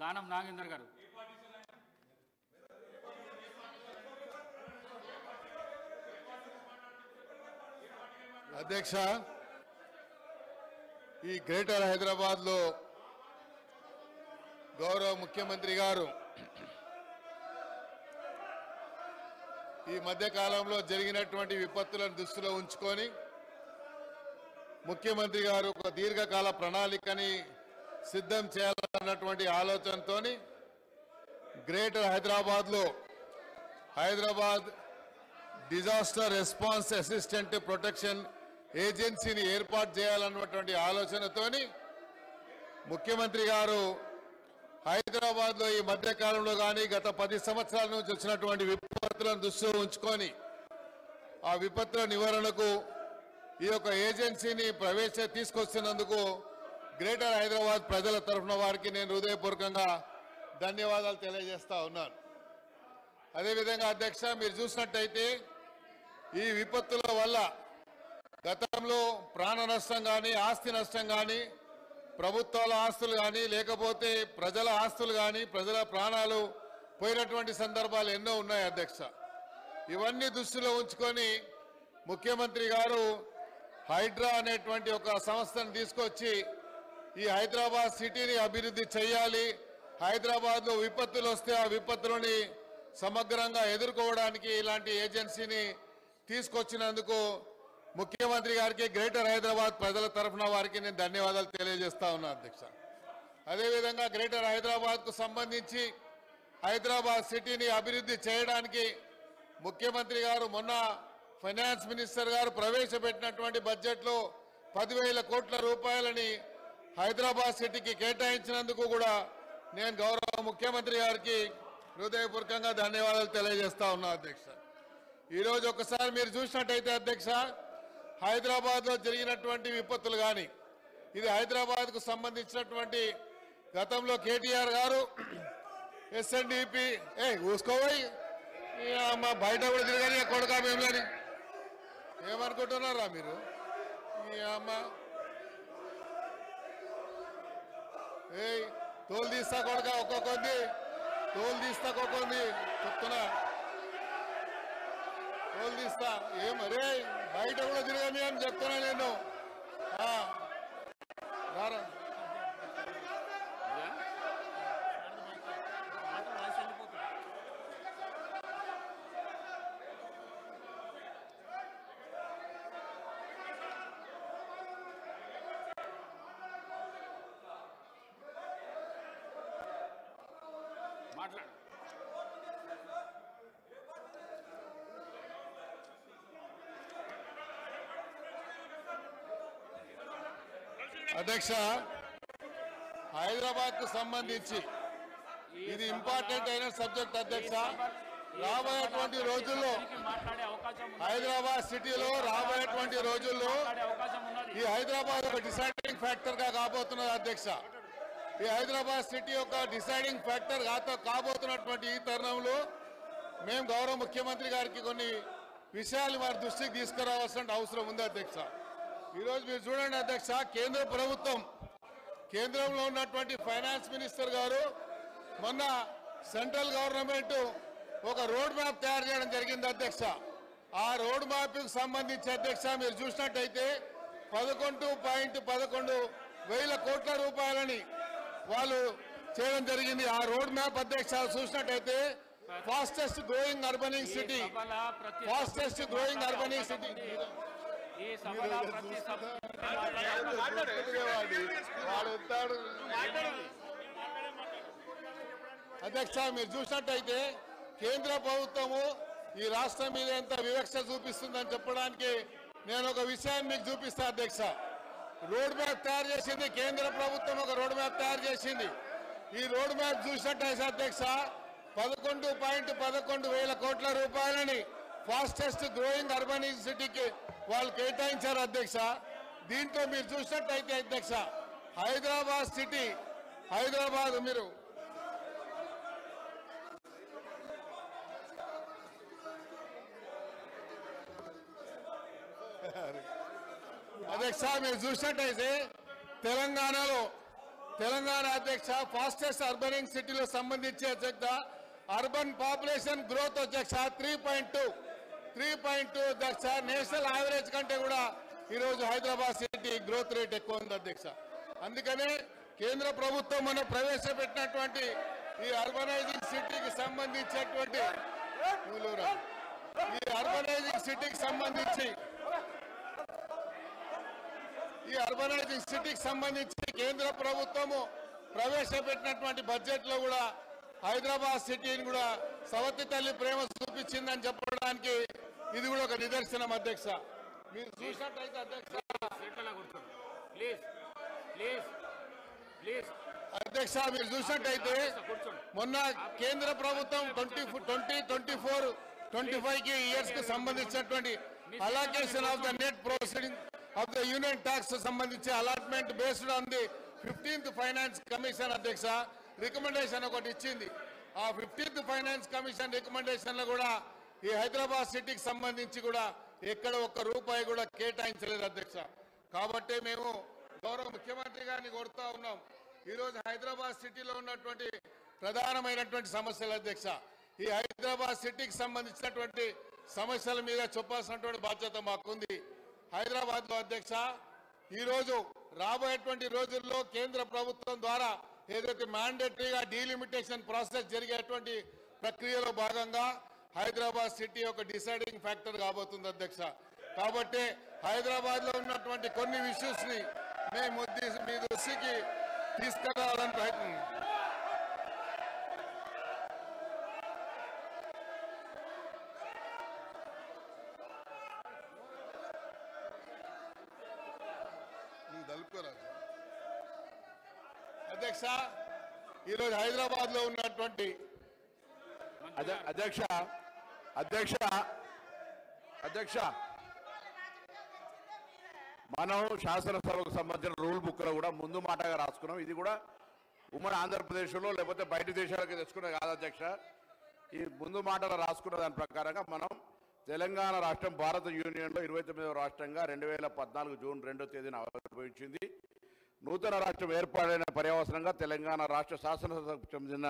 దానం నాగేందర్ గారు. అధ్యక్ష, ఈ గ్రేటర్ హైదరాబాద్ లో గౌరవ ముఖ్యమంత్రి గారు ఈ మధ్య కాలంలో జరిగినటువంటి విపత్తులను దృష్టిలో ఉంచుకొని ముఖ్యమంత్రి గారు ఒక దీర్ఘకాల ప్రణాళికని సిద్ధం చేయాలన్నటువంటి ఆలోచనతో గ్రేటర్ హైదరాబాద్లో Hyderabad disaster response assistant protection ఏజెన్సీని ఏర్పాటు చేయాలన్నటువంటి ఆలోచనతోని ముఖ్యమంత్రి గారు హైదరాబాద్లో ఈ మధ్యకాలంలో కానీ గత 10 సంవత్సరాల నుంచి వచ్చినటువంటి విపత్తులను దృష్టిలో ఉంచుకొని ఆ విపత్తుల నివారణకు ఈ యొక్క ఏజెన్సీని తీసుకొస్తున్నందుకు గ్రేటర్ హైదరాబాద్ ప్రజల తరఫున వారికి నేను హృదయపూర్వకంగా ధన్యవాదాలు తెలియజేస్తా ఉన్నాను. అదేవిధంగా అధ్యక్ష, మీరు చూసినట్టయితే ఈ విపత్తుల వల్ల గతంలో ప్రాణ నష్టం కానీ ఆస్తి నష్టం కానీ ప్రభుత్వాల ఆస్తులు కానీ లేకపోతే ప్రజల ఆస్తులు కానీ ప్రజల ప్రాణాలు పోయినటువంటి సందర్భాలు ఎన్నో ఉన్నాయి అధ్యక్ష. ఇవన్నీ దృష్టిలో ఉంచుకొని ముఖ్యమంత్రి గారు హైడ్రా అనేటువంటి ఒక సంస్థను తీసుకొచ్చి ఈ హైదరాబాద్ సిటీని అభివృద్ధి చేయాలి, హైదరాబాద్లో విపత్తులు వస్తే ఆ విపత్తులని సమగ్రంగా ఎదుర్కోవడానికి ఇలాంటి ఏజెన్సీని తీసుకొచ్చినందుకు ముఖ్యమంత్రి గారికి గ్రేటర్ హైదరాబాద్ ప్రజల తరఫున వారికి నేను ధన్యవాదాలు తెలియజేస్తా ఉన్నా అధ్యక్ష. అదేవిధంగా గ్రేటర్ హైదరాబాద్కు సంబంధించి హైదరాబాద్ సిటీని అభివృద్ధి చేయడానికి ముఖ్యమంత్రి గారు మొన్న ఫైనాన్స్ మినిస్టర్ గారు ప్రవేశపెట్టినటువంటి బడ్జెట్లో 10,000 కోట్ల రూపాయలని హైదరాబాద్ సిటీకి కేటాయించినందుకు కూడా నేను గౌరవ ముఖ్యమంత్రి గారికి హృదయపూర్వకంగా ధన్యవాదాలు తెలియజేస్తా ఉన్నా అధ్యక్ష. ఈరోజు ఒకసారి మీరు చూసినట్టయితే అధ్యక్ష, హైదరాబాద్లో జరిగినటువంటి విపత్తులు కానీ ఇది హైదరాబాద్కు సంబంధించినటువంటి గతంలో కేటీఆర్ గారు ఎస్ఎన్డిపి ఊసుకోపోయి మా బయట కూడా తిరగని కొడుకా మేము కానీ ఏమనుకుంటున్నారా మీరు? అమ్మ తోలు తీస్తా కొడుక ఒక్కొక్కంది తోలు తీస్తా ఒక్కొక్కంది చెప్తున్నా తోలు తీస్తా ఏమరే బయట కూడా తిరగని అని చెప్తున్నా నేను. రారా మాట్లాడు. అధ్యక్ష, హైదరాబాద్ కు సంబంధించి ఇది ఇంపార్టెంట్ అయిన సబ్జెక్ట్ అధ్యక్ష. రాబోయేటువంటి రోజుల్లో హైదరాబాద్ సిటీలో రాబోయేటువంటి రోజుల్లో ఈ హైదరాబాద్ ఒక డిసైడింగ్ ఫ్యాక్టర్ గా కాబోతున్నది అధ్యక్ష. ఈ హైదరాబాద్ సిటీ యొక్క డిసైడింగ్ ఫ్యాక్టర్ కాబోతున్నటువంటి ఈ తరుణంలో మేము గౌరవ ముఖ్యమంత్రి గారికి కొన్ని విషయాలు వారి దృష్టికి తీసుకురావాల్సిన అవసరం ఉంది అధ్యక్ష. ఈరోజు మీరు చూడండి అధ్యక్ష, కేంద్ర ప్రభుత్వం కేంద్రంలో ఉన్నటువంటి ఫైనాన్స్ మినిస్టర్ గారు మొన్న సెంట్రల్ గవర్నమెంట్ ఒక రోడ్ మ్యాప్ తయారు చేయడం జరిగింది అధ్యక్ష. ఆ రోడ్ మ్యాప్కి సంబంధించి అధ్యక్ష మీరు చూసినట్టయితే 11.11 కోట్ల రూపాయలని వాళ్ళు చేయడం జరిగింది. ఆ రోడ్ మ్యాప్ అధ్యక్ష చూసినట్టయితే ఫాస్టెస్ట్ గ్రోయింగ్ అర్బనింగ్ సిటీ అధ్యక్ష. మీరు చూసినట్టయితే కేంద్ర ప్రభుత్వము ఈ రాష్ట్రం మీద ఎంత వివక్ష చూపిస్తుందని చెప్పడానికి నేను ఒక విషయాన్ని మీకు చూపిస్తా అధ్యక్ష. రోడ్ మ్యాప్ తయారు చేసింది కేంద్ర ప్రభుత్వం, ఒక రోడ్ మ్యాప్ తయారు చేసింది. ఈ రోడ్ మ్యాప్ చూసినట్టయితే అధ్యక్ష 11.11 కోట్ల రూపాయలని ఫాస్టెస్ట్ గ్రోయింగ్ అర్బనైజ్ సిటీకి వాళ్ళు కేటాయించారు అధ్యక్ష. దీంట్లో మీరు చూసినట్టయితే అధ్యక్ష హైదరాబాద్ సిటీ మీరు అధ్యక్ష మీరు చూసినట్టయితే తెలంగాణ అధ్యక్ష ఫాస్టెస్ట్ అర్బన్ సిటీలో సంబంధించి అధ్యక్ష అర్బన్ పాపులేషన్ గ్రోత్ అధ్యక్ష 3.2 అధ్యక్ష నేషనల్ యావరేజ్ కంటే కూడా ఈరోజు హైదరాబాద్ సిటీ గ్రోత్ రేట్ ఎక్కువ ఉంది అధ్యక్ష. అందుకనే కేంద్ర ప్రభుత్వం మనం ప్రవేశపెట్టినటువంటి ఈ అర్బనైజింగ్ సిటీకి సంబంధించినటువంటి కేంద్ర ప్రభుత్వము ప్రవేశపెట్టినటువంటి బడ్జెట్ లో కూడా హైదరాబాద్ సిటీని కూడా సవతి తల్లి ప్రేమ చూపించిందని చెప్పడానికి ఇది కూడా ఒక నిదర్శనం అధ్యక్ష. మీరు చూసినట్టయితే అధ్యక్ష అధ్యక్ష మీరు చూసినట్టయితే మొన్న కేంద్ర ప్రభుత్వం 2024-25 ఇయర్స్ కి సంబంధించినటువంటి allocation of the net proceeding of the union tax సంబంధించి allotment based on the 15th finance commission అధ్యక్ష రికమెండేషన్ ఒకటి ఇచ్చింది. ఆ 15th ఫైనాన్స్ కమిషన్ రికమెండేషన్ లో కూడా ఈ హైదరాబాద్ సిటీకి సంబంధించి కూడా ఎక్కడ ఒక్క రూపాయి కూడా కేటాయించలేదు అధ్యక్ష. కాబట్టి మేము గౌరవ ముఖ్యమంత్రి గారిని కోరుతా ఉన్నాం, ఈరోజు హైదరాబాద్ సిటీలో ఉన్నటువంటి ప్రధానమైనటువంటి సమస్యలు అధ్యక్ష, ఈ హైదరాబాద్ సిటీకి సంబంధించినటువంటి సమస్యల మీద చెప్పాల్సినటువంటి బాధ్యత మాకుంది. హైదరాబాద్ లో అధ్యక్ష ఈరోజు రాబోయేటువంటి రోజుల్లో కేంద్ర ప్రభుత్వం ద్వారా ఏదైతే మ్యాండేటరీగా డీలిమిటేషన్ ప్రాసెస్ జరిగేటువంటి ప్రక్రియలో భాగంగా హైదరాబాద్ సిటీ ఒక డిసైడింగ్ ఫ్యాక్టర్ కాబోతుంది అధ్యక్ష. కాబట్టి హైదరాబాద్ లో ఉన్నటువంటి కొన్ని ఇష్యూస్ ని మేము మీ దృష్టికి తీసుకురావాలని ప్రయత్నం. అధ్యక్ష ఈరోజు హైదరాబాద్ లో ఉన్నటువంటి అధ్యక్ష మనం శాసనసభకు సంబంధించిన రూల్ బుక్ లో కూడా ముందు మాటగా రాసుకున్నాం. ఇది కూడా ఉమ్మడి ఆంధ్రప్రదేశ్లో లేకపోతే బయట దేశాలకు తెచ్చుకునే కాదు అధ్యక్ష. ఈ ముందు మాటలు రాసుకున్న దాని ప్రకారంగా మనం తెలంగాణ రాష్ట్రం భారత యూనియన్లో 29వ రాష్ట్రంగా 2014 జూన్ 2వ తేదీన ఆవిర్భవించింది. నూతన రాష్ట్రం ఏర్పాటైన పర్యవసనంగా తెలంగాణ రాష్ట్ర శాసనసభకు చెందిన